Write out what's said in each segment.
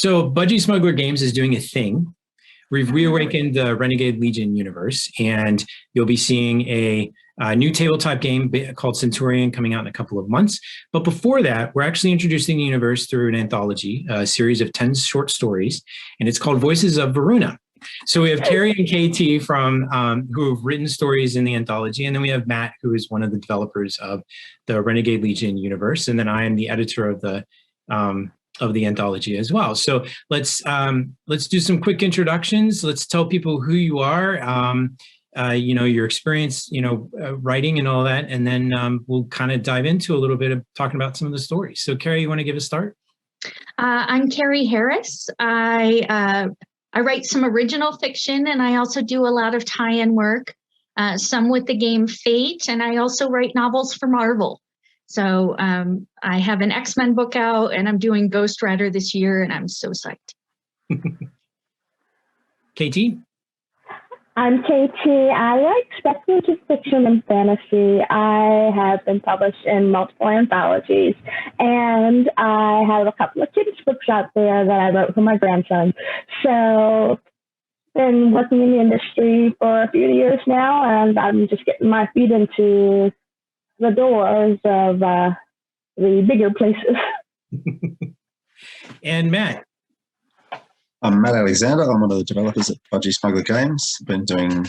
So Budgie Smuggler Games is doing a thing. We've reawakened the Renegade Legion universe, and you'll be seeing a new tabletop game called Centurion coming out in a couple of months. But before that, we're actually introducing the universe through an anthology, a series of 10 short stories, and it's called Voices of Varuna. So we have Carrie and KT from who have written stories in the anthology, and then we have Matt, who is one of the developers of the Renegade Legion universe, and then I am the editor of the anthology as well. So let's do some quick introductions. Let's tell people who you are, your experience, writing and all that, and then we'll kind of dive into a little bit of talking about some of the stories. So Carrie, you want to give a start? I'm Carrie Harris. I write some original fiction, and I also do a lot of tie-in work, some with the game Fate, and I also write novels for Marvel. So I have an X-Men book out, and I'm doing Ghost Rider this year, and I'm so psyched. KT? I'm KT. I write speculative fiction and fantasy. I have been published in multiple anthologies, and I have a couple of kids' books out there that I wrote for my grandson. So been working in the industry for a few years now, and I'm just getting my feet into the doors of the bigger places. And Matt? I'm Matt Alexander. I'm one of the developers at Budgie Smuggler Games. Been doing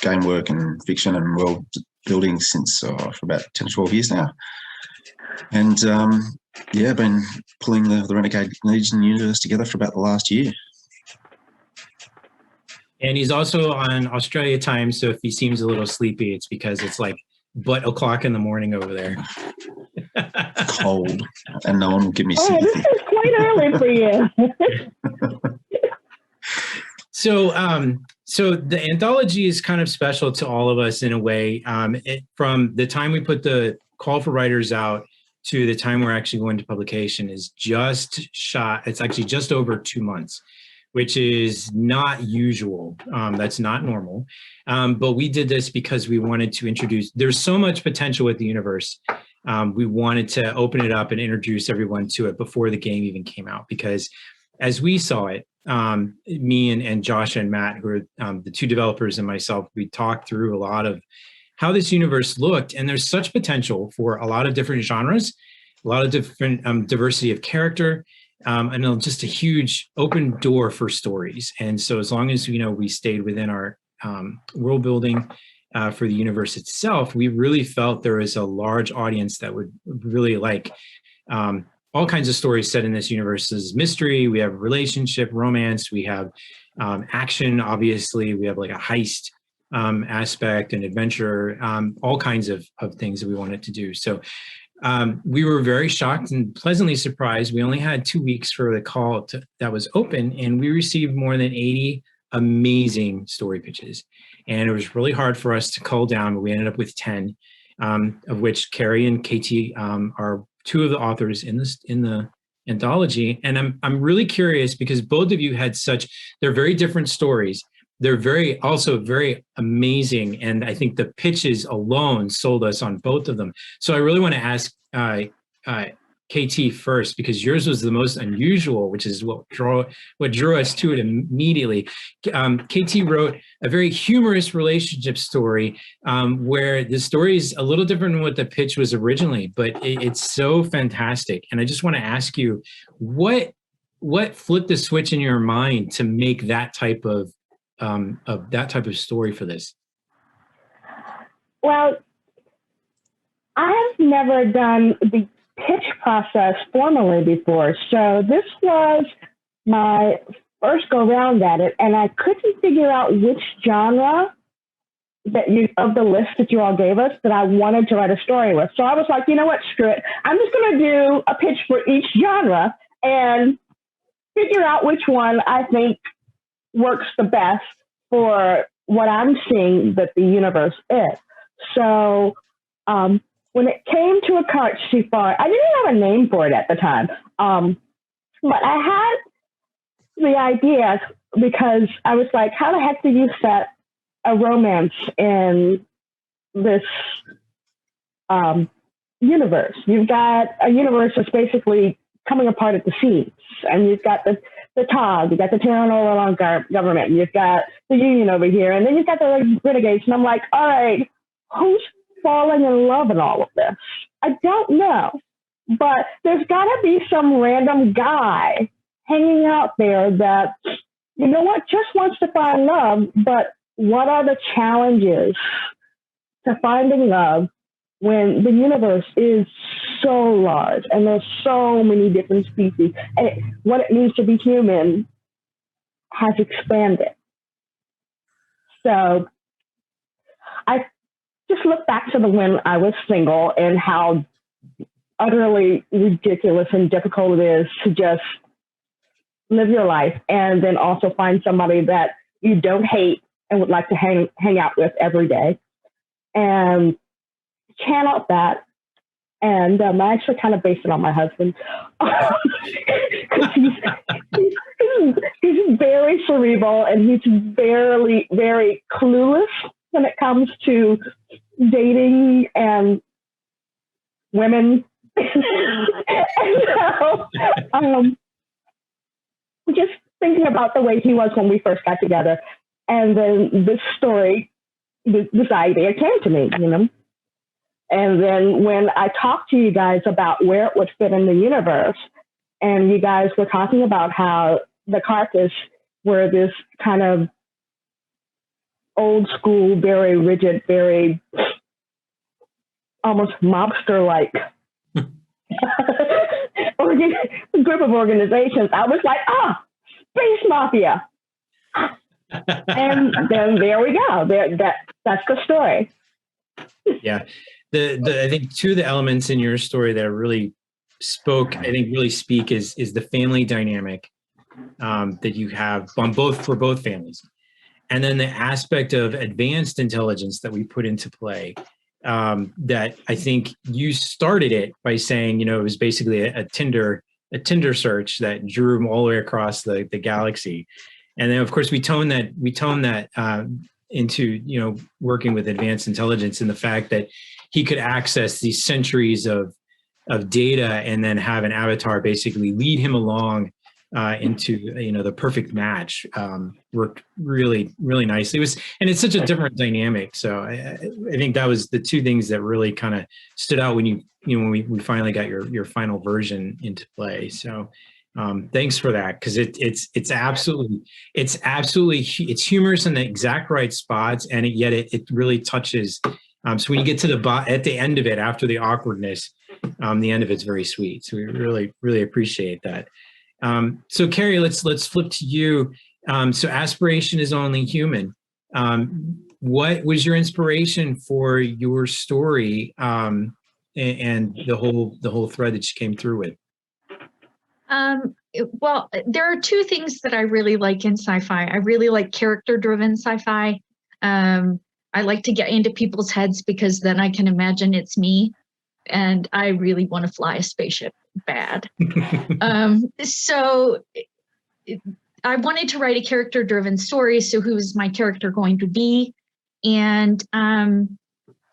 game work and fiction and world building since for about 10 or 12 years now. And been pulling the Renegade Legion universe together for about the last year. And he's also on Australia time, so if he seems a little sleepy, it's because it's like o'clock in the morning over there. Cold, and no one will give me sympathy. This is quite early for you. So the anthology is kind of special to all of us in a way. From the time we put the call for writers out to the time we're actually going to publication is just shot. It's actually just over 2 months, which is not usual. That's not normal. But we did this because we wanted to introduce, there's so much potential with the universe. We wanted to open it up and introduce everyone to it before the game even came out, because as we saw it, me and Josh and Matt, who are the two developers, and myself, we talked through a lot of how this universe looked, and there's such potential for a lot of different genres, a lot of different diversity of character, and just a huge open door for stories. And so as long as we stayed within our world building for the universe itself, we really felt there was a large audience that would really like all kinds of stories set in this universe. There's mystery, we have relationship, romance, we have action, obviously, we have like a heist aspect and adventure, all kinds of things that we wanted to do. So we were very shocked and pleasantly surprised. We only had 2 weeks for the call that was open, and we received more than 80 amazing story pitches. And it was really hard for us to cull down, but we ended up with 10, of which Carrie and KT are two of the authors in the anthology. And I'm really curious because both of you had they're very different stories. They're also very amazing. And I think the pitches alone sold us on both of them. So I really want to ask KT first, because yours was the most unusual, which is what drew us to it immediately. KT wrote a very humorous relationship story where the story is a little different than what the pitch was originally, but it's so fantastic. And I just want to ask you, what flipped the switch in your mind to make that type of story for this? Well, I've never done the pitch process formally before, so this was my first go round at it, and I couldn't figure out which genre of the list that you all gave us that I wanted to write a story with. So I was like, you know what, screw it. I'm just going to do a pitch for each genre and figure out which one I think works the best for what I'm seeing that the universe is. So when it came to A Cart Too Far, I didn't have a name for it at the time. But I had the idea because I was like, how the heck do you set a romance in this universe? You've got a universe that's basically coming apart at the seams. And you've got the TOG, you've got the Terran government, and you've got the Union over here, and then you've got the renegades. And I'm like, all right, who's falling in love in all of this? I don't know. But there's got to be some random guy hanging out there that, you know what, just wants to find love, but what are the challenges to finding love when the universe is so large and there's so many different species? And what it means to be human has expanded. So I just look back to when I was single and how utterly ridiculous and difficult it is to just live your life and then also find somebody that you don't hate and would like to hang out with every day, and channel that. And I actually kind of based it on my husband. he's very cerebral, and he's very, very clueless when it comes to dating and women. And so, just thinking about the way he was when we first got together, and then this story, this idea came to me, you know. And then when I talked to you guys about where it would fit in the universe, and you guys were talking about how the Carthage were this kind of old school, very rigid, very almost mobster-like group of organizations, I was like, space mafia. And then there we go. That's the story. Yeah. I think two of the elements in your story that really speak is the family dynamic that you have for both families. And then the aspect of advanced intelligence that we put into play, that I think you started it by saying, you know, it was basically a Tinder search that drew them all the way across the galaxy. And then of course we tone that into, you know, working with advanced intelligence and the fact that he could access these centuries of data and then have an avatar basically lead him along into, you know, the perfect match. Worked really, really nicely. And it's such a different dynamic. So I think that was the two things that really kind of stood out when when we finally got your final version into play. So thanks for that, because it's humorous in the exact right spots, and yet it really touches. So when you get to at the end of it, after the awkwardness, the end of it's very sweet. So we really, really appreciate that. So Carrie, let's flip to you. So aspiration is only human. What was your inspiration for your story, and the whole thread that you came through with? Well, there are two things that I really like in sci-fi. I really like character-driven sci-fi. I like to get into people's heads because then I can imagine it's me, and I really want to fly a spaceship bad. So I wanted to write a character-driven story. So who is my character going to be? And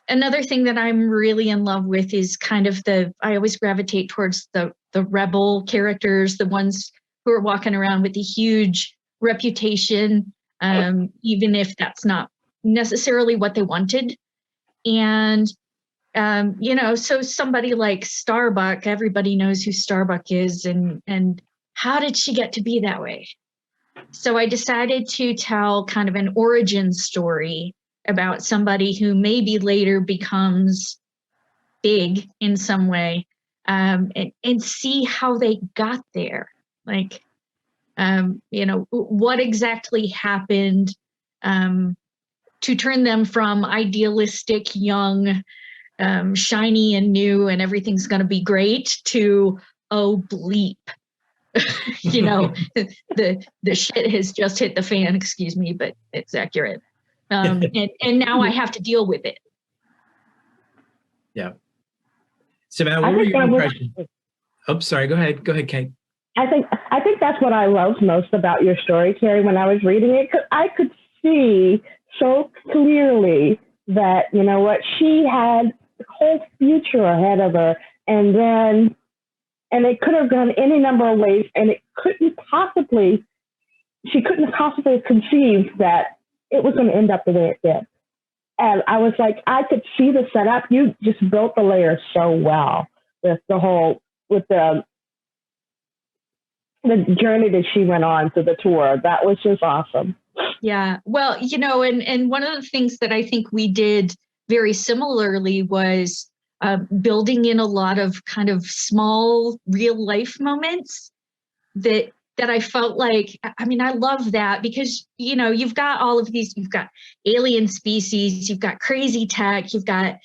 another thing that I'm really in love with is kind of I always gravitate towards the rebel characters, the ones who are walking around with a huge reputation, even if that's not necessarily what they wanted. And, you know, so somebody like Starbuck, everybody knows who Starbuck is, and how did she get to be that way? So I decided to tell kind of an origin story about somebody who maybe later becomes big in some way, and see how they got there. Like, you know, what exactly happened to turn them from idealistic, young, shiny and new, and everything's going to be great, to, oh, bleep. You know, the shit has just hit the fan, excuse me, but it's accurate. And now I have to deal with it. Yeah. So Matt, what were your impressions? Oh, sorry. Go ahead, Kate. I think that's what I loved most about your story, Carrie, when I was reading it, because I could see so clearly that, you know what, she had the whole future ahead of her, and then and it could have gone any number of ways, and she couldn't have possibly conceived that it was going to end up the way it did. And I was like, I could see the setup. You just built the layers so well with the journey that she went on to the tour. That was just awesome. Yeah. Well, and one of the things that I think we did very similarly was building in a lot of kind of small real life moments that I felt like, I mean, I love that because, you've got all of these, you've got alien species, you've got crazy tech, you've got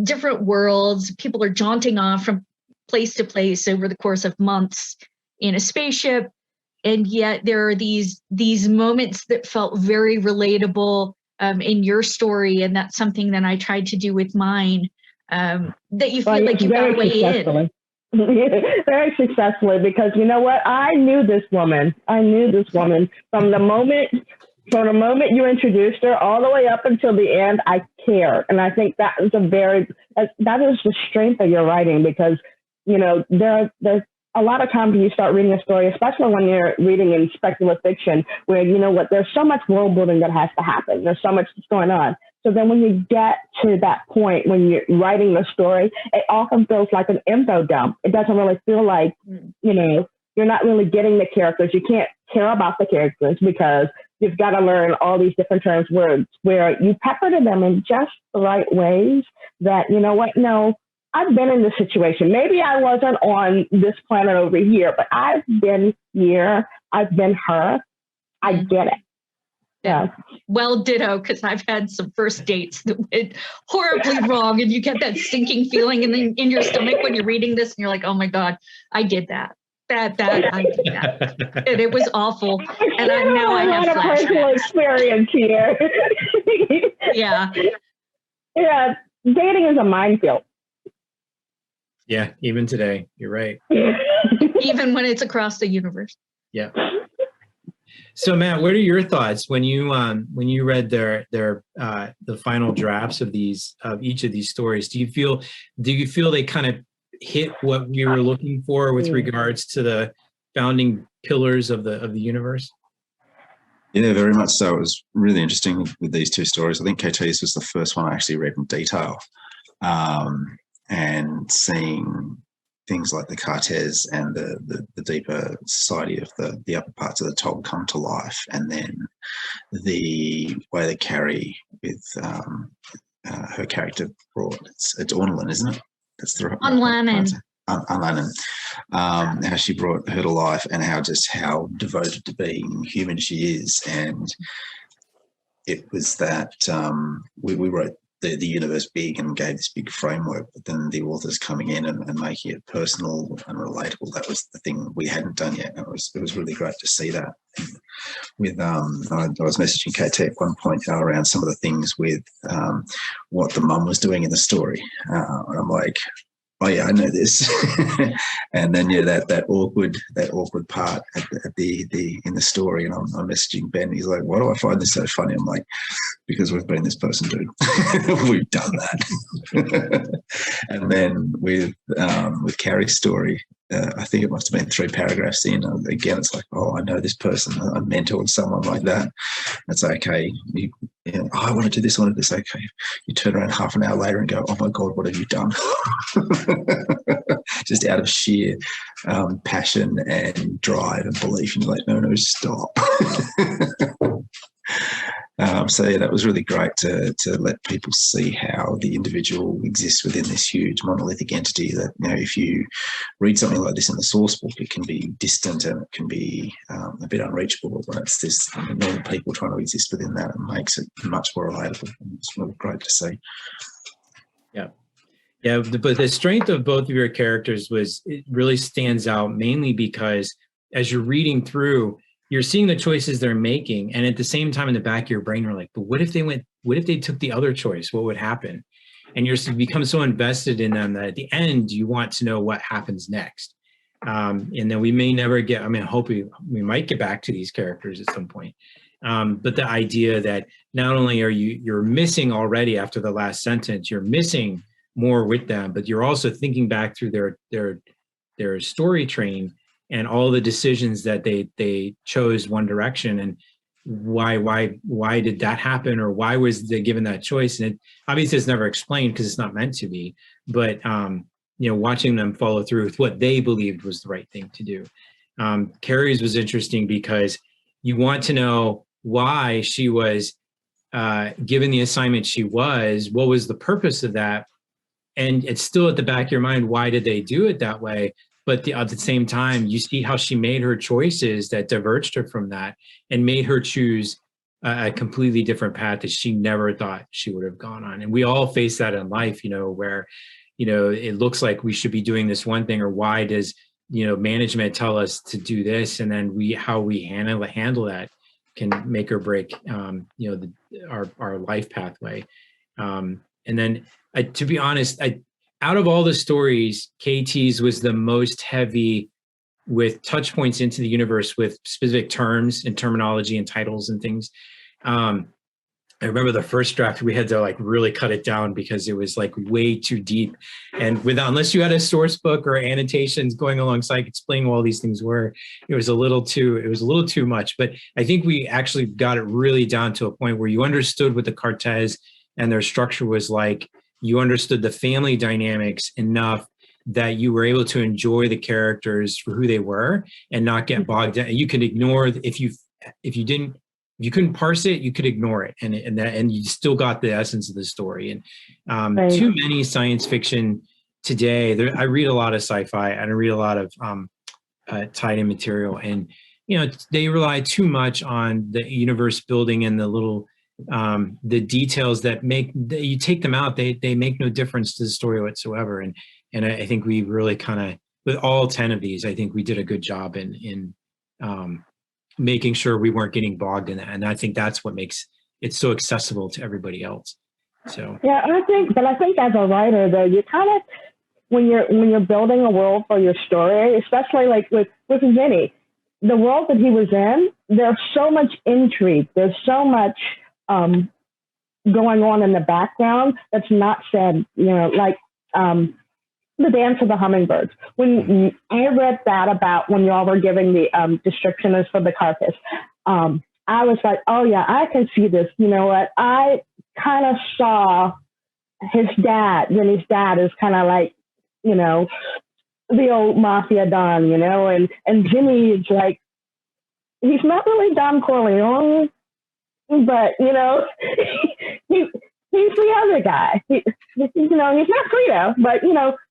different worlds. People are jaunting off from place to place over the course of months in a spaceship. And yet there are these moments that felt very relatable in your story. And that's something that I tried to do with mine, that you feel like you got way in. Very successfully, because you know what? I knew this woman from the moment you introduced her all the way up until the end. I cared, and I think that is that is the strength of your writing, because there's a lot of times when you start reading a story, especially when you're reading in speculative fiction, where there's so much world building that has to happen. There's so much that's going on. So then when you get to that point, when you're writing the story, it often feels like an info dump. It doesn't really feel like, you're not really getting the characters. You can't care about the characters because you've got to learn all these different terms, words, where you peppered them in just the right ways that, no, I've been in this situation. Maybe I wasn't on this planet over here, but I've been here. I've been her. I get it. Yeah. Well, ditto, because I've had some first dates that went horribly wrong, and you get that sinking feeling in your stomach when you're reading this, and you're like, "Oh my God, I did that. I did that," and it was awful. And I have a personal experience here. Yeah. Yeah, dating is a minefield. Yeah, even today, you're right. Even when it's across the universe. Yeah. So Matt, what are your thoughts when you read the final drafts of each of these stories? Do you feel they kind of hit what we were looking for with regards to the founding pillars of the universe? Yeah, very much so. It was really interesting with these two stories. I think KT's was the first one I actually read in detail, and seeing things like the Cartes and the deeper society of the upper parts of the Toll come to life, and then the way that Carrie with her character brought it's Ornlin, isn't it? That's the right Unlannon. Unlannon. How she brought her to life, and how devoted to being human she is. And it was that we wrote the universe big and gave this big framework, but then the authors coming in and making it personal and relatable, that was the thing we hadn't done yet. It was really great to see that. With I was messaging KT at one point around some of the things with what the mum was doing in the story, and I'm like, oh yeah, I know this. And then that awkward part at the in the story, and I'm messaging Ben. He's like, why do I find this so funny? I'm like, because we've been this person, dude. We've done that. And then with Carrie's story, I think it must have been 3 paragraphs in. Again, it's like, oh, I know this person. I mentored someone like that. It's okay. I want to do this. I want to do this. Okay. You turn around half an hour later and go, oh my God, what have you done? Just out of sheer passion and drive and belief. And you're like, no, stop. So yeah, that was really great to let people see how the individual exists within this huge monolithic entity. That if you read something like this in the source book, it can be distant and it can be a bit unreachable. But when it's this normal people trying to exist within that, it makes it much more relatable. It's really great to see. Yeah, but the strength of both of your characters it really stands out, mainly because as you're reading through, you're seeing the choices they're making, and at the same time in the back of your brain, you're like, but what if they took the other choice? What would happen? And you become so invested in them that at the end, you want to know what happens next. And then we may never get, I hope we might get back to these characters at some point. But the idea that not only are you're missing already after the last sentence, you're missing more with them, but you're also thinking back through their their story train and all the decisions that they chose one direction, and why did that happen, or why was they given that choice? And it obviously it's never explained because it's not meant to be, but watching them follow through with what they believed was the right thing to do. Carrie's was interesting because you want to know why she was given the assignment she was, what was the purpose of that? And it's still at the back of your mind, why did they do it that way? But at the same time, you see how she made her choices that diverged her from that and made her choose a completely different path that she never thought she would have gone on. And we all face that in life, where, it looks like we should be doing this one thing, or why does, management tell us to do this? And then how we handle that can make or break, our life pathway. And then to be honest, out of all the stories, KT's was the most heavy with touch points into the universe with specific terms and terminology and titles and things. I remember the first draft, we had to really cut it down because it was way too deep. And unless you had a source book or annotations going alongside explaining what all these things were, it was a little too much. But I think we actually got it really down to a point where you understood what the Cartes and their structure was like. You understood the family dynamics enough that you were able to enjoy the characters for who they were and not get bogged down. You could ignore if you couldn't parse it, you could ignore it, and you still got the essence of the story. And Right. Too many science fiction today. I read a lot of sci-fi and I read a lot of tied-in material, and they rely too much on the universe building and the little the details that you take them out. They make no difference to the story whatsoever. And I think we really kind of, with all 10 of these, I think we did a good job in making sure we weren't getting bogged in that. And I think that's what makes it so accessible to everybody else. So Yeah, I think as a writer, though, you kind of, when you're building a world for your story, especially with Vinny, the world that he was in, there's so much intrigue. There's so much going on in the background that's not said. The Dance of the Hummingbirds. When I read that about when y'all were giving the description for the carcass, I was like, oh yeah, I can see this. You know what? I kind of saw his dad. Vinny's dad is kind of like, the old mafia don, and Jimmy is like, he's not really Don Corleone, but he's the other guy. He's not Frito, but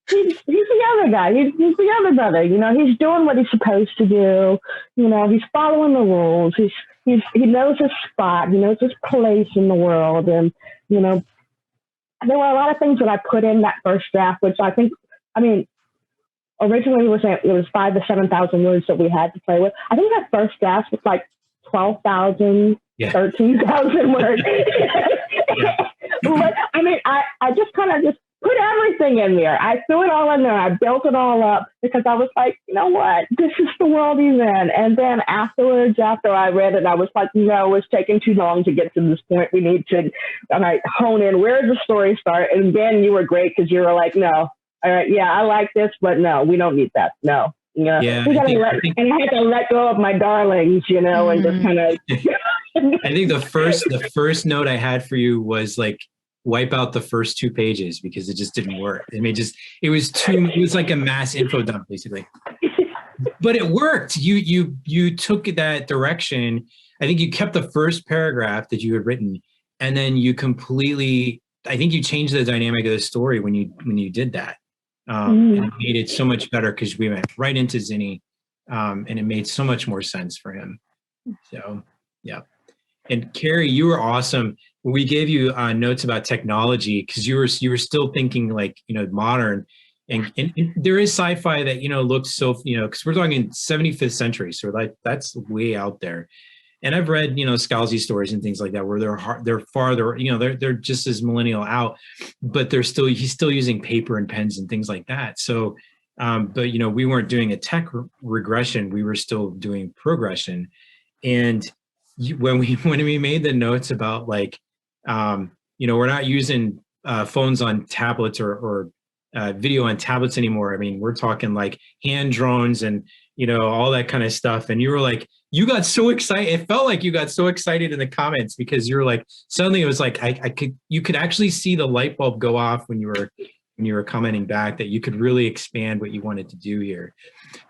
he's the other guy. He's the other brother. He's doing what he's supposed to do. He's following the rules. He knows his spot. He knows his place in the world. And there were a lot of things that I put in that first draft, which originally it was 5,000 to 7,000 words that we had to play with. I think that first draft was like 12,000, 13,000 words. But I just kind of just put everything in there. I threw it all in there. I built it all up because I was like, you know what? This is the world he's in. And then afterwards, after I read it, I was like, no, it's taking too long to get to this point. We need to hone in. Where does the story start? And Ben, you were great because you were like, no, all right, yeah, I like this, but no, we don't need that. No. Yeah, and I had to let go of my darlings, and just kind of. I think the first note I had for you was wipe out the first 2 pages because it just didn't work. It was like a mass info dump basically. But it worked. You took that direction. I think you kept the first paragraph that you had written, and then you I think you changed the dynamic of the story when you did that. And it made it so much better because we went right into Zinni, and it made so much more sense for him. So, yeah. And Carrie, you were awesome. We gave you notes about technology because you were still thinking modern, and there is sci-fi that looks so because we're talking 75th century, so that's way out there. And I've read Scalzi stories and things like that where they're farther, they're just as millennial out, but he's still using paper and pens and things like that. So, but we weren't doing a tech regression; we were still doing progression, and when we made the notes about we're not using phones on tablets or video on tablets anymore. I mean, we're talking like hand drones and, you know, all that kind of stuff. And you were like, you got so excited. It felt like you got so excited in the comments because you were like, suddenly it was like, you could actually see the light bulb go off when you were commenting back that you could really expand what you wanted to do here.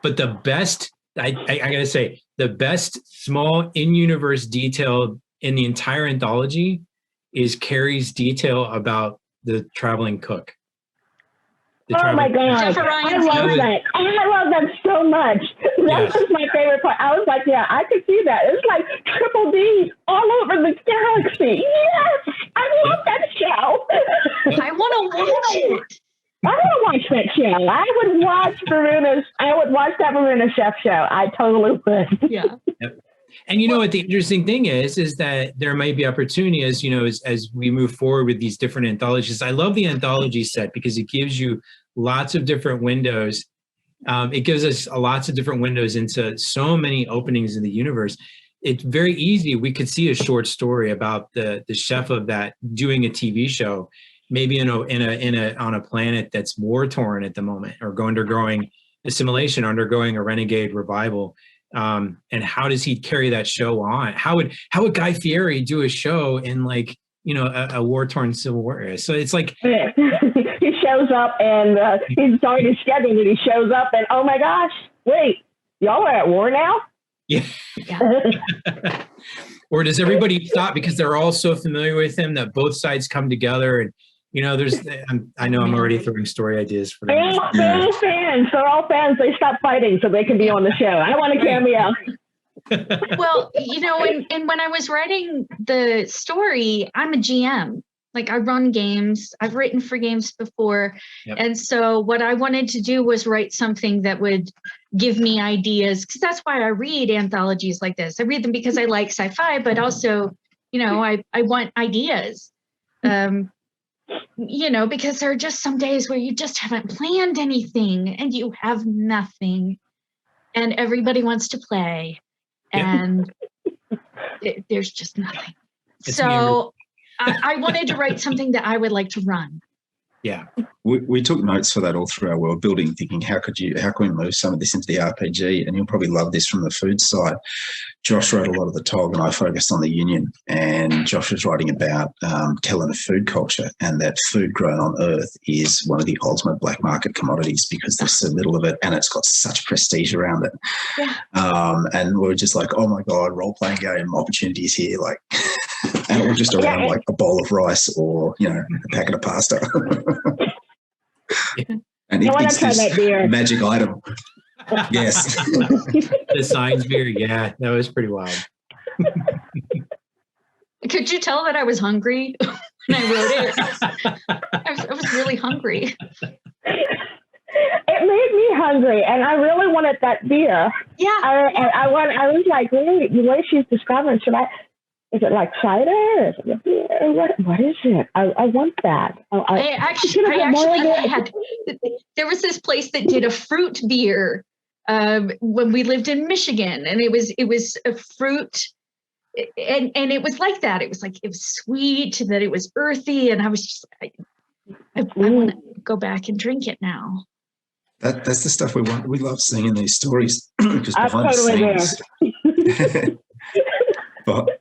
But the best, I gotta say, the best small in-universe detail in the entire anthology is Carrie's detail about the traveling cook. Oh my God. I love that. I love that so much. That was my favorite part. I was like, yeah, I could see that. It's like triple D all over the galaxy. Yes, I love that show. I want to watch it. I want to watch that show. I would watch that Varuna chef show. I totally would. Yeah. Yep. And you know what the interesting thing is that there might be opportunity as, you know, as we move forward with these different anthologies. I love the anthology set because it gives you lots of different windows. It gives us lots of different windows into so many openings in the universe. It's very easy. We could see a short story about the chef of that doing a TV show, maybe on a planet that's war torn at the moment, or undergoing assimilation, undergoing a renegade revival. And how does he carry that show on? How would Guy Fieri do a show in, like, you know, a war-torn Civil War era? So it's like he shows up and he's already scheduled and he shows up and, oh my gosh, wait, y'all are at war now? Yeah. Or does everybody stop because they're all so familiar with him that both sides come together? And, you know, I know I'm already throwing story ideas for them. They're all fans. They're all fans. They stop fighting so they can be on the show. I want a cameo. Well, you know, and when I was writing the story, I'm a GM. Like, I run games. I've written for games before. Yep. And so what I wanted to do was write something that would give me ideas, because that's why I read anthologies like this. I read them because I like sci-fi, but also, you know, I want ideas. You know, because there are just some days where you just haven't planned anything and you have nothing and everybody wants to play and there's just nothing. So I wanted to write something that I would like to run. Yeah. We took notes for that all through our world building, thinking how can we move some of this into the RPG? And you'll probably love this from the food side. Josh wrote a lot of the TOG and I focused on the Union, and Josh was writing about telling a food culture, and that food grown on Earth is one of the ultimate black market commodities because there's so little of it and it's got such prestige around it. Yeah. And we're just like, oh my God, role-playing game opportunities here, like, and it was just around like a bowl of rice or, you know, a packet of pasta. And it's this magic item. Yes. The science beer. Yeah, that was pretty wild. Could you tell that I was hungry when I wrote it? I was really hungry. It made me hungry, and I really wanted that beer. Yeah. I was like, wait, the way she's describing it, is it like cider? Is it a beer? What is it? I want that. There was this place that did a fruit beer when we lived in Michigan, and it was a fruit, and it was like that. It was sweet, that it was earthy, and I was just, I want to go back and drink it now. That's the stuff we want. We love seeing in these stories because behind the scenes.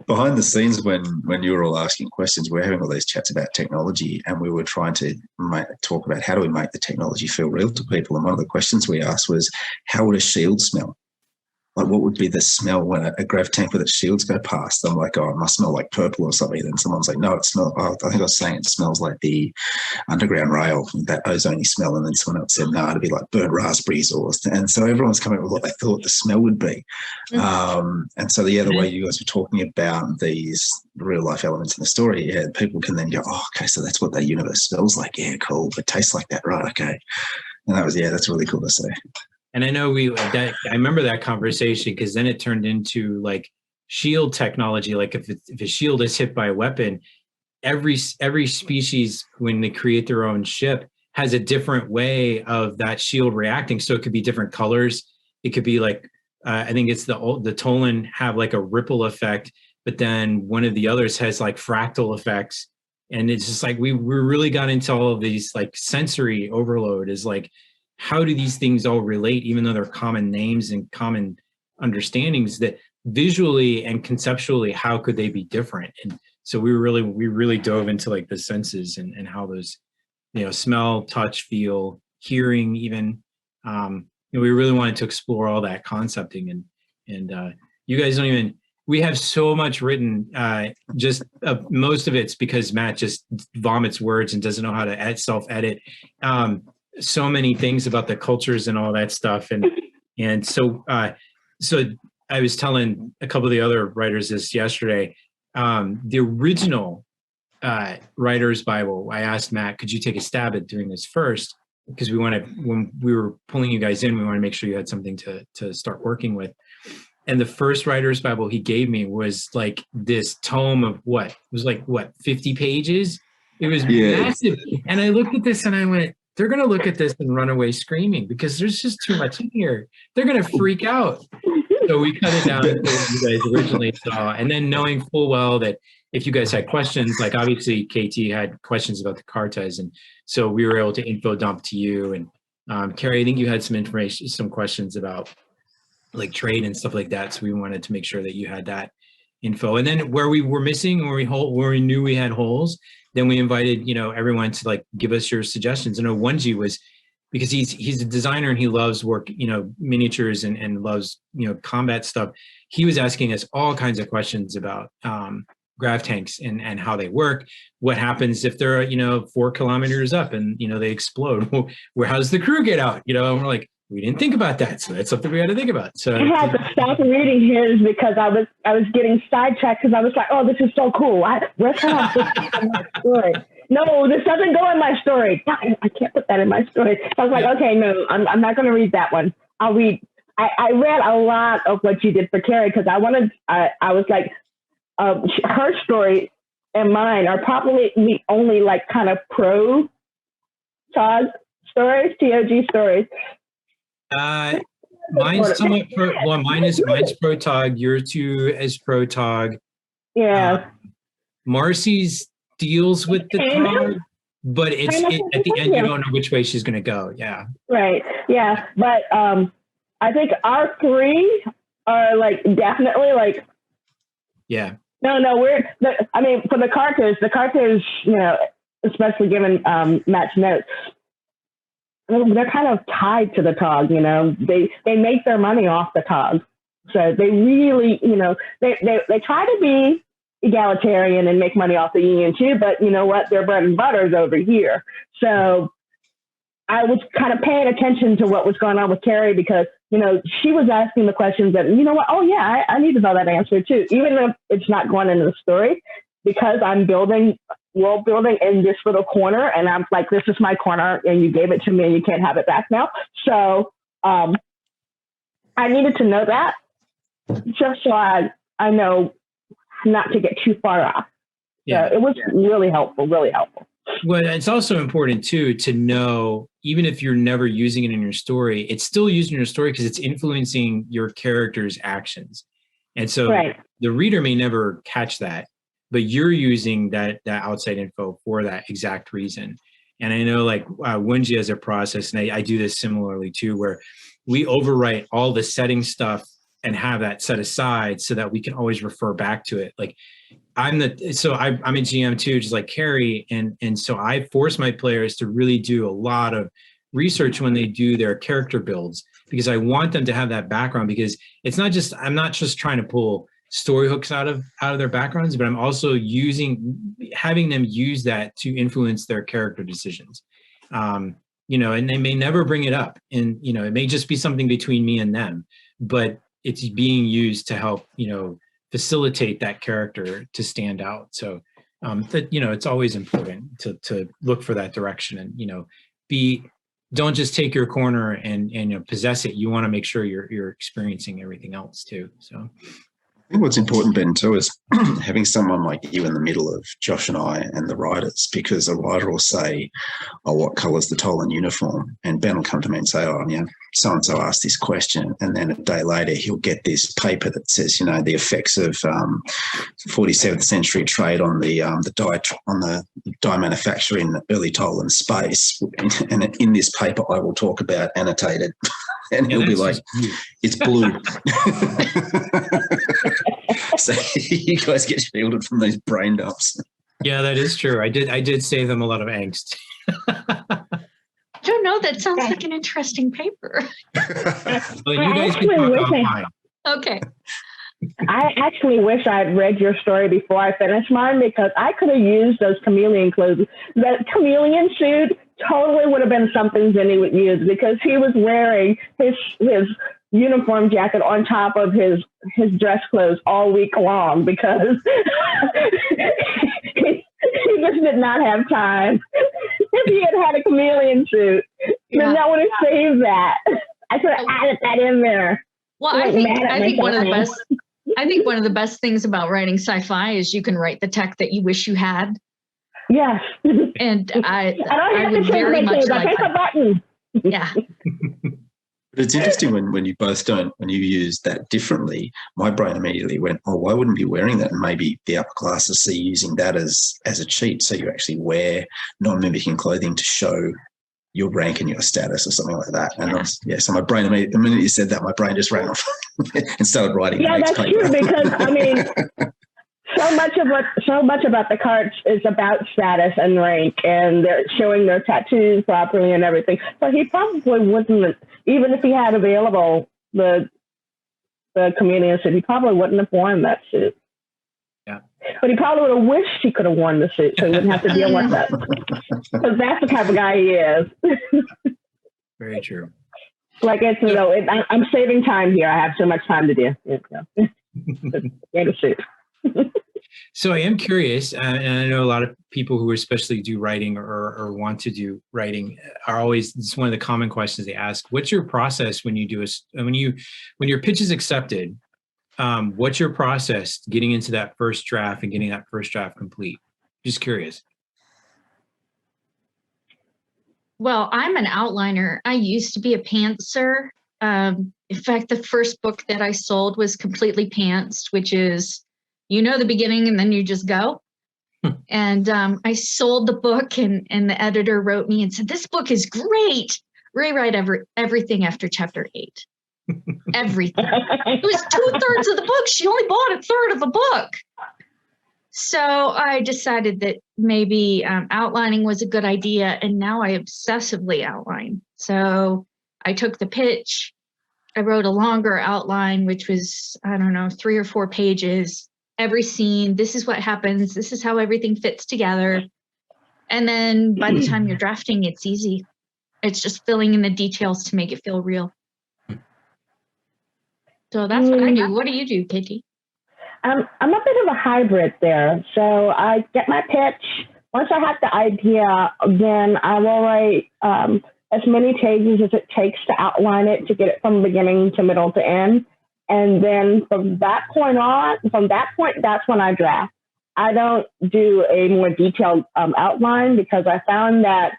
Behind the scenes, when you were all asking questions, we were having all these chats about technology, and we were trying to talk about how do we make the technology feel real to people. And one of the questions we asked was, how would a shield smell? Like, what would be the smell when a grav tank with its shields go past? I'm like, oh, it must smell like purple or something. Then someone's like, no, it smells. Oh, I think I was saying it smells like the Underground Rail, that ozony smell. And then someone else said, no, it'd be like burnt raspberries. And so everyone's coming up with what they thought the smell would be. And so, the way you guys were talking about these real life elements in the story, people can then go, oh, okay, so that's what that universe smells like. Yeah, cool. It tastes like that, right? Okay. And that's really cool to see. And I know I remember that conversation because then it turned into like shield technology. Like if a shield is hit by a weapon, every species, when they create their own ship, has a different way of that shield reacting. So it could be different colors. It could be like, I think it's the Tolan have like a ripple effect, but then one of the others has like fractal effects. And it's just like we really got into all of these like sensory overload is like, how do these things all relate, even though they're common names and common understandings, that visually and conceptually, how could they be different? And so we really dove into like the senses and how those, you know, smell, touch, feel, hearing, even, you know, we really wanted to explore all that concepting, and you guys don't even, we have so much written, just most of it's because Matt just vomits words and doesn't know how to self-edit. So many things about the cultures and all that stuff. And so I was telling a couple of the other writers this yesterday, the original writer's Bible, I asked Matt, could you take a stab at doing this first? Because we wanted, when we were pulling you guys in, we wanted to make sure you had something to start working with. And the first writer's Bible he gave me was like this tome of what? It was like, what, 50 pages? It was massive. And I looked at this and I went, they're going to look at this and run away screaming because there's just too much in here. They're going to freak out. So we cut it down to what you guys originally saw. And then knowing full well that if you guys had questions, like obviously KT had questions about the cartas. And so we were able to info dump to you. And Carrie, I think you had some information, some questions about like trade and stuff like that. So we wanted to make sure that you had that info. And then where we were missing, where we knew we had holes, then we invited, you know, everyone to like give us your suggestions. I know Oneji was, because he's a designer and he loves work, you know, miniatures and loves, you know, combat stuff. He was asking us all kinds of questions about grav tanks and how they work. What happens if they're, you know, 4 kilometers up and, you know, they explode? Where, how's the crew get out? You know, and we're like, we didn't think about that. So that's something we had to think about. So I had to stop reading his because I was getting sidetracked because I was like, oh, this is so cool. Where's that in my story? No, this doesn't go in my story. I can't put that in my story. I was like, okay, no, I'm not going to read that one. I'll read. I read a lot of what you did for Carrie because I was like, her story and mine are probably the only like kind of pro TOG stories, TOG stories. Mine's somewhat mine's Protog. Your two is Protog. Yeah. Marcy's deals with the TOG, but at the end you don't know which way she's going to go. Yeah. Right. Yeah. But I think our 3 are like definitely like. Yeah. No, I mean, for the carters, you know, especially given Matt's notes. They're kind of tied to the TOG, you know. They make their money off the TOG, so they really, you know, they try to be egalitarian and make money off the union too. But you know what, their bread and butter is over here. So I was kind of paying attention to what was going on with Carrie because you know she was asking the questions that you know what, oh yeah, I need to know that answer too, even if it's not going into the story, because I'm building world building in this little corner and I'm like, this is my corner and you gave it to me and you can't have it back now. So I needed to know that just so I know not to get too far off. Yeah. So it was really helpful, really helpful. Well, it's also important too to know, even if you're never using it in your story, it's still used in your story because it's influencing your character's actions. And so the reader may never catch that, but you're using that outside info for that exact reason. And I know like Wenji has a process, and I do this similarly too, where we overwrite all the setting stuff and have that set aside so that we can always refer back to it. Like I'm a GM too, just like Carrie. And so I force my players to really do a lot of research when they do their character builds, because I want them to have that background, because it's not just, I'm not just trying to pull story hooks out of their backgrounds, but I'm also having them use that to influence their character decisions. You know, and they may never bring it up, and, you know, it may just be something between me and them, but it's being used to help, you know, facilitate that character to stand out. So that, you know, it's always important to look for that direction, and, you know, don't just take your corner and you know, possess it. You want to make sure you're experiencing everything else too. So think what's important, Ben, too, is having someone like you in the middle of Josh and I and the writers, because a writer will say, oh, what colour's the Tolan uniform? And Ben will come to me and say, oh, so-and-so asked this question. And then a day later, he'll get this paper that says, the effects of 47th century trade on the dye manufacture in early Tolan space. And in this paper, I will talk about annotated. And he'll be like, it's blue. So you guys get shielded from these brain dumps. Yeah, that is true. I did save them a lot of angst. I don't know. That sounds like an interesting paper. Well, you guys can talk offline. Okay. I actually wish I'd read your story before I finished mine, because I could have used those chameleon clothes. That chameleon suit totally would have been something Zinni would use, because he was wearing his uniform jacket on top of his dress clothes all week long, because he just did not have time. If he had a chameleon suit, then that would have saved that. I could have added that in there. Well, I think one of the best things about writing sci-fi is you can write the tech that you wish you had. Yes. And I don't have would to change very my much clothes. like I press a button. Yeah. But it's interesting when you both don't, when you use that differently, my brain immediately went, oh, why wouldn't you be wearing that? And maybe the upper classes see using that as a cheat. So you actually wear non-mimicking clothing to show your rank and your status or something like that. And so my brain, the minute you said that, my brain just ran off and started writing the next paper. Yeah, that's true, because, so much about the cards is about status and rank, and they're showing their tattoos properly and everything. So he probably wouldn't, even if he had available the chameleon suit, he probably wouldn't have worn that suit. Yeah. But he probably would have wished he could have worn the suit, so he wouldn't have to deal with that. Because that's the type of guy he is. Very true. Like, I'm saving time here. I have so much time to do. Get a suit. So I am curious, and I know a lot of people who especially do writing or want to do writing are always, it's one of the common questions they ask. What's your process when you do when your pitch is accepted? What's your process getting into that first draft and getting that first draft complete? Just curious. Well, I'm an outliner. I used to be a pantser. In fact, the first book that I sold was completely pantsed, which is, the beginning and then you just go. And I sold the book, and the editor wrote me and said, this book is great. Rewrite everything after chapter 8. Everything. It was 2/3 of the book. She only bought 1/3 of the book. So I decided that maybe outlining was a good idea, and now I obsessively outline. So I took the pitch, I wrote a longer outline, which was, 3 or 4 pages. Every scene, this is what happens, this is how everything fits together. And then by the time you're drafting, it's easy. It's just filling in the details to make it feel real. So that's what I do. What do you do, Katie? I'm a bit of a hybrid there. So I get my pitch. Once I have the idea, then I will write as many pages as it takes to outline it, to get it from beginning to middle to end. And then from that point, that's when I draft. I don't do a more detailed outline, because I found that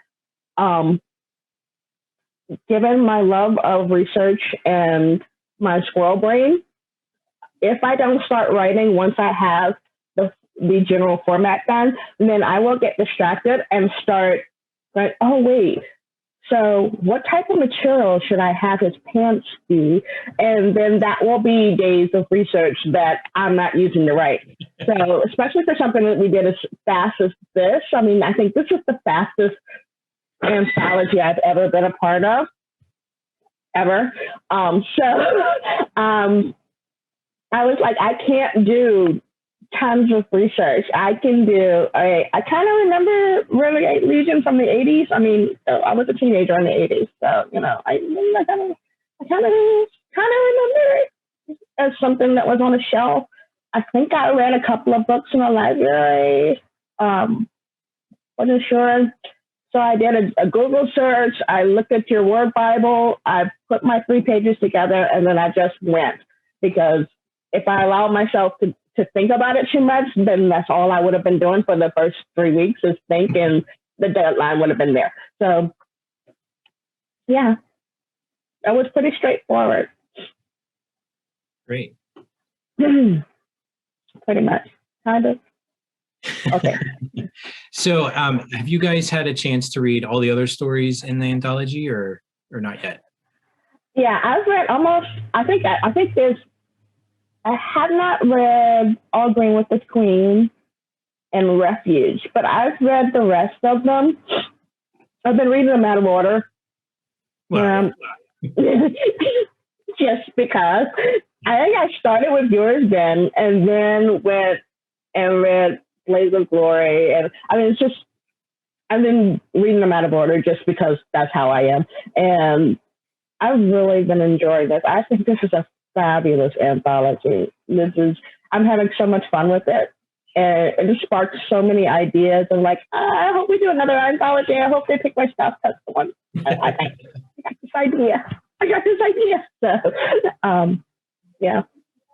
given my love of research and my squirrel brain, if I don't start writing once I have the general format done, then I will get distracted and start like, oh, wait. So what type of material should I have his pants be? And then that will be days of research that I'm not using to write. So especially for something that we did as fast as this, I think this is the fastest anthology I've ever been a part of, ever. I was like, I can't do tons of research. I can do, I kind of remember Renegade Legion from the 80s. I was a teenager in the 80s. So, I kind of remember it as something that was on a shelf. I think I read a couple of books in the library. Wasn't sure. So I did a Google search. I looked at your word Bible. I put my 3 pages together, and then I just went, because if I allowed myself to think about it too much, then that's all I would have been doing for the first 3 weeks is think, and the deadline would have been there. So yeah, that was pretty straightforward. Great. Pretty much, kind of. Okay. So have you guys had a chance to read all the other stories in the anthology or not yet? Yeah, I've read almost, I think there's, I have not read All Green with the Queen and Refuge, but I've read the rest of them. I've been reading them out of order. Well, Just because. I think I started with yours then, and then went and read Blaze of Glory. And I mean, it's just, I've been reading them out of order just because that's how I am. And I've really been enjoying this. I think this is a fabulous anthology. I'm having so much fun with it. And it just sparked so many ideas. And like, I hope we do another anthology. I hope they pick my stuff. That's the one. I got this idea. So, yeah.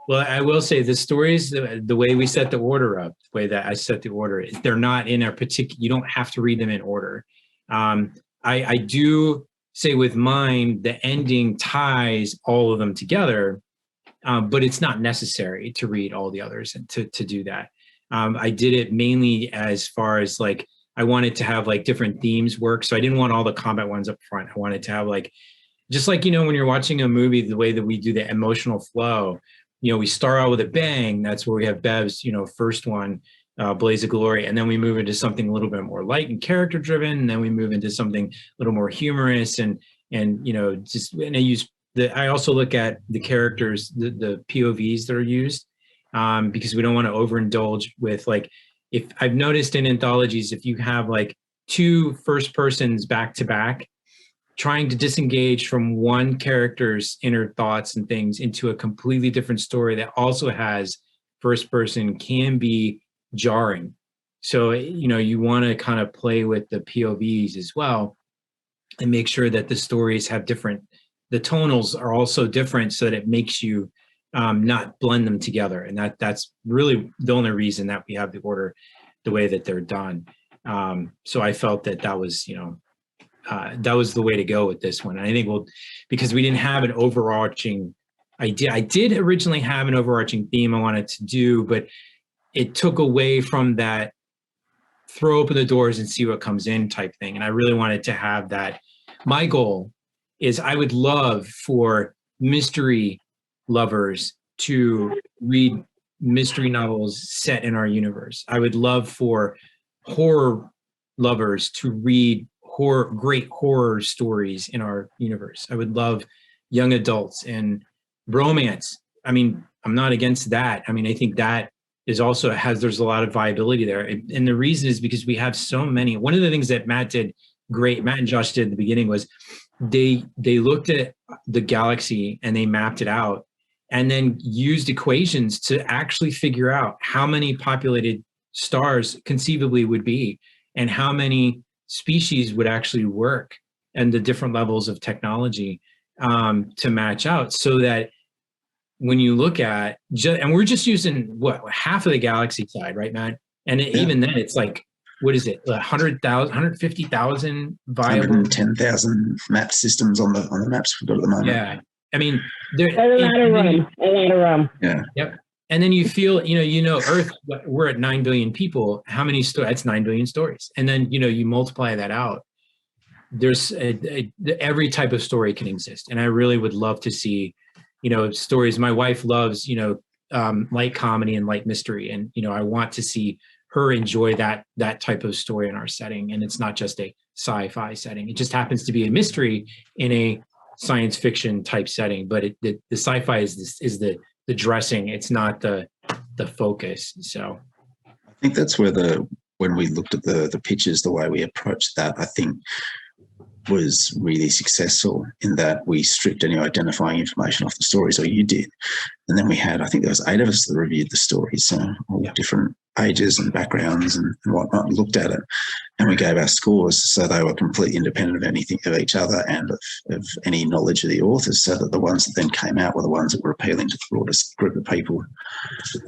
Well, I will say the stories, the way we set the order up, the way that I set the order, they're not in a particular, you don't have to read them in order. I do say with mine, the ending ties all of them together, but it's not necessary to read all the others and to do that. I did it mainly as far as like, I wanted to have like different themes work. So I didn't want all the combat ones up front. I wanted to have like, just like, you know, when you're watching a movie, the way that we do the emotional flow, you know, we start out with a bang. That's where we have Bev's, you know, first one, Blaze of Glory. And then we move into something a little bit more light and character driven. And then we move into something a little more humorous and, you know, just, and I also look at the characters, the POVs that are used, because we don't want to overindulge with like, if I've noticed in anthologies, if you have like two first persons back to back, trying to disengage from one character's inner thoughts and things into a completely different story that also has first person can be jarring. So, you know, you want to kind of play with the POVs as well and make sure that the stories have different, the tonals are also different so that it makes you not blend them together. And that's really the only reason that we have the order the way that they're done. So I felt that was, you know, that was the way to go with this one. And I think because we didn't have an overarching idea. I did originally have an overarching theme I wanted to do, but it took away from that throw open the doors and see what comes in type thing. And I really wanted to have that. My goal is I would love for mystery lovers to read mystery novels set in our universe. I would love for horror lovers to read great horror stories in our universe. I would love young adults and romance. I mean, I'm not against that. I mean, I think that is also there's a lot of viability there. And the reason is because we have so many. One of the things that Matt and Josh did at the beginning was they looked at the galaxy and they mapped it out and then used equations to actually figure out how many populated stars conceivably would be and how many species would actually work and the different levels of technology to match out so that when you look at, and we're just using half of the galaxy side, right, Matt? And even then it's like, what is it? 100,000, 150,000 viable? 110,000 map systems on the maps we've got at the moment. Yeah. I mean, there's a lot of room. Yeah. Yep. And then you feel, you know, Earth, we're at 9 billion people. How many stories? That's 9 billion stories. And then, you know, you multiply that out. There's every type of story can exist. And I really would love to see, you know, stories. My wife loves, you know, light comedy and light mystery. And, you know, I want to see her enjoy that type of story in our setting. And it's not just a sci-fi setting. It just happens to be a mystery in a science fiction type setting. But the sci-fi is the dressing. It's not the focus. So I think that's where when we looked at the pictures, the way we approached that, I think was really successful in that we stripped any identifying information off the stories, or you did. And then we had, I think there was 8 of us that reviewed the stories, all different ages and backgrounds and whatnot, and looked at it, and we gave our scores so they were completely independent of anything of each other and of any knowledge of the authors, so that the ones that then came out were the ones that were appealing to the broadest group of people.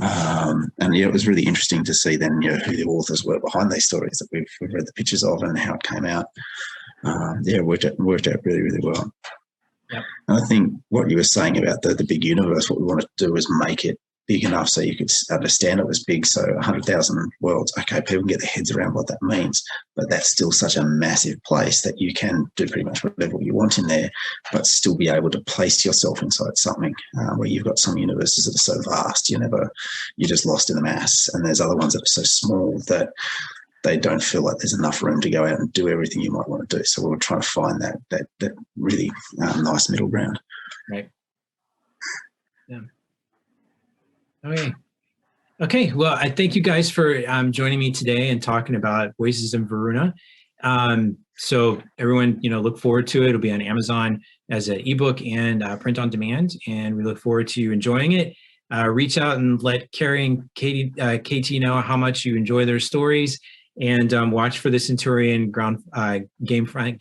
And yeah, it was really interesting to see then, who the authors were behind these stories that we've read the pictures of and how it came out. It worked out really, really well. Yep. And I think what you were saying about the big universe, what we wanted to do was make it big enough so you could understand it was big. So 100,000 worlds, okay, people can get their heads around what that means, but that's still such a massive place that you can do pretty much whatever you want in there, but still be able to place yourself inside something where you've got some universes that are so vast, you're just lost in the mass. And there's other ones that are so small that they don't feel like there's enough room to go out and do everything you might want to do. So we were trying to find that really nice middle ground. Right. Yeah. Okay. Well, I thank you guys for joining me today and talking about Voices in Varuna. So everyone, look forward to it. It'll be on Amazon as an ebook and print on demand, and we look forward to you enjoying it. Reach out and let Carrie and KT know how much you enjoy their stories, and watch for the Centurion Game Found.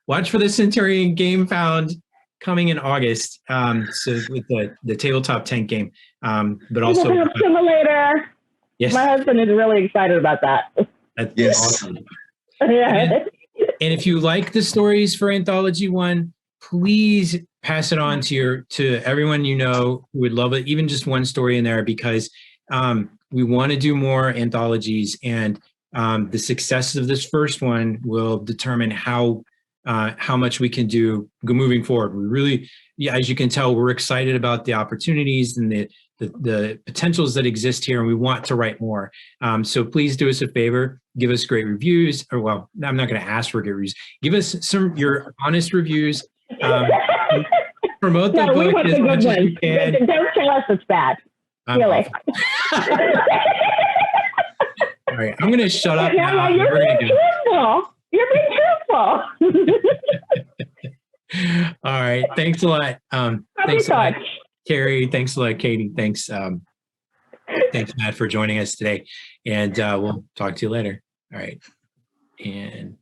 Watch for the Centurion Game Found coming in August. So with the tabletop tank game, but also simulator. Yes, my husband is really excited about that. That's yes. awesome. Yeah. And if you like the stories for Anthology 1, please pass it on to everyone who would love it, even just one story in there, because we want to do more anthologies, and the success of this first one will determine how much we can do moving forward. We really, as you can tell, we're excited about the opportunities and the potentials that exist here, and we want to write more. So please do us a favor, give us great reviews, or well, I'm not going to ask for good reviews. Give us your honest reviews. Promote the book as much as you can. Don't tell us it's bad. Really. All right, I'm going to shut up now. You're being truthful. You're being truthful. All right, thanks a lot. Thanks a lot, Carrie. Thanks a lot, Katie. Thanks, Matt, for joining us today, and we'll talk to you later. All right, and.